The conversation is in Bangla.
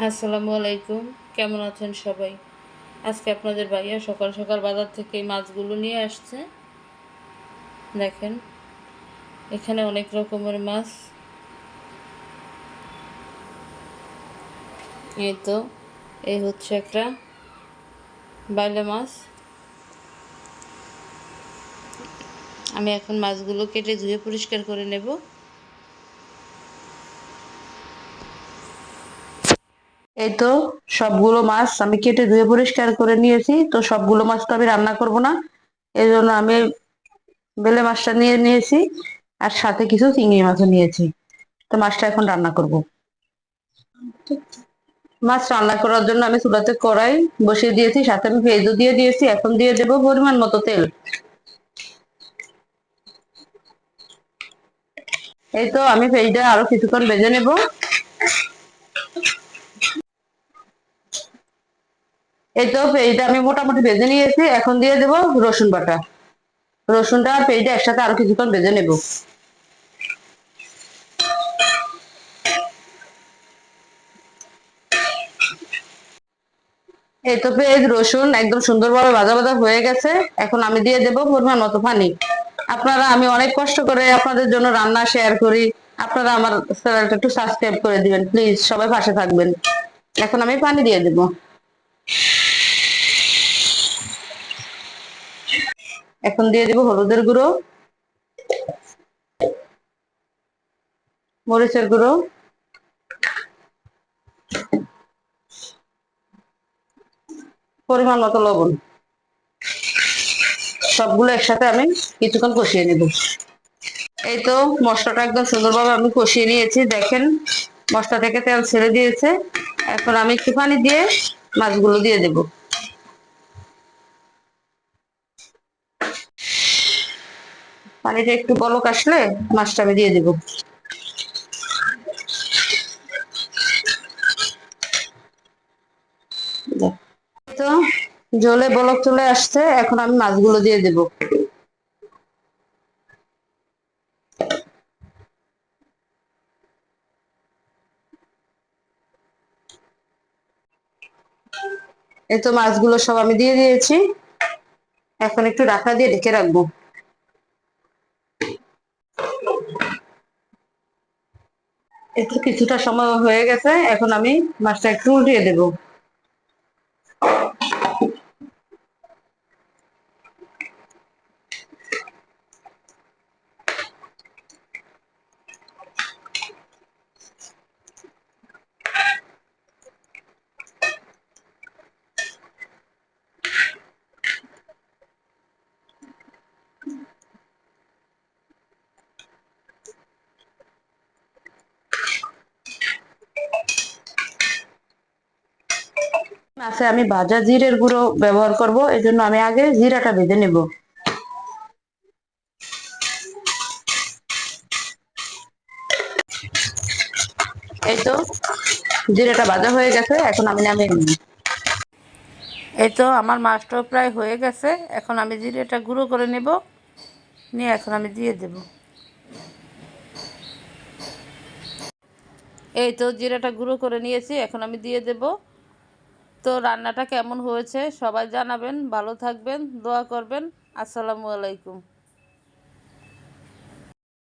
আসসালামু আলাইকুম। কেমন আছেন সবাই? আজকে আপনাদের ভাইয়া সকাল সকাল বাজার থেকে এই মাছগুলো নিয়ে আসছে। দেখেন, এখানে অনেক রকমের মাছ। এই তো, এই হচ্ছে একটা বাইলা মাছ। আমি এখন মাছগুলো কেটে ধুয়ে পরিষ্কার করে নেব। এই তো, সবগুলো মাছ আমি কেটে ধুয়ে পরিষ্কার করে নিয়েছি। তো সবগুলো মাছ তো আমি রান্না করব না, এই জন্য আমি বেলে মাছটা নিয়ে নিয়েছি, আর সাথে কিছু চিংড়ি মাছও নিয়েছি। তো মাছটা এখন রান্না করব। মাছ রান্না করার জন্য আমি চুলাতে কড়াই বসিয়ে দিয়েছি, সাথে আমি পেঁয়াজও দিয়ে দিয়েছি। এখন দিয়ে দেবো পরিমাণ মতো তেল। এই তো, আমি পেঁয়াজটা আরো কিছুক্ষণ ভেজে নেব। এই তো, পেঁয়াজটা আমি মোটামুটি ভেজে নিয়েছি। এখন দিয়ে দেবো রসুন বাটা। রসুনটা আর পেঁয়াজটা একসাথে আরো কিছুক্ষণ ভেজে নেব। এই তো, পেঁয়াজ রসুন একদম সুন্দরভাবে ভাজা ভাজা হয়ে গেছে। এখন আমি দিয়ে দেবো পরিমাণ মতো পানি। আমি অনেক কষ্ট করে আপনাদের জন্য রান্না শেয়ার করি। আপনারা আমার চ্যানেলটা একটু সাবস্ক্রাইব করে দিবেন প্লিজ, সবাই পাশে থাকবেন। এখন আমি পানি দিয়ে দেবো। এখন দিয়ে দেবো হলুদের গুঁড়ো, মরিচের গুঁড়ো, পরিমাণ মতো লবণ। সবগুলো একসাথে আমি কিছুক্ষণ কষিয়ে নেব। এই তো, মশলাটা একদম সুন্দরভাবে আমি কষিয়ে নিয়েছি। দেখেন, মশলা থেকে তেল ছেড়ে দিয়েছে। এখন আমি একটু পানি দিয়ে মাছগুলো দিয়ে দেব। পানিটা একটু বলক আসলে মাছটা আমি দিয়ে দেব। তো জলে বলক চলে আসছে, এখন আমি মাছগুলো দিয়ে দেব। এই তো, মাছগুলো সব আমি দিয়ে দিয়েছি। এখন একটু ঢাকা দিয়ে ঢেকে রাখবো। এই তো, কিছুটা সময় হয়ে গেছে। এখন আমি মাছটা একটু উল্টিয়ে দেব। মাছে আমি ভাজা জিরের গুঁড়ো ব্যবহার করব, এই জন্য আমি আগে জিরাটা ভেজে নেব। এই তো, জিরাটা ভাজা হয়ে গেছে। এখন আমি নামিয়ে নিব। এই তো, আমার মাছটাও প্রায় হয়ে গেছে। এখন আমি জিরাটা গুঁড়ো করে নেব, নিয়ে এখন আমি দিয়ে দেব। এই তো, জিরাটা গুঁড়ো করে নিয়েছি, এখন আমি দিয়ে দেব। তো রান্নাটা কেমন হয়েছে সবাই জানাবেন, ভালো থাকবেন, দোয়া করবেন। আসসালামু আলাইকুম।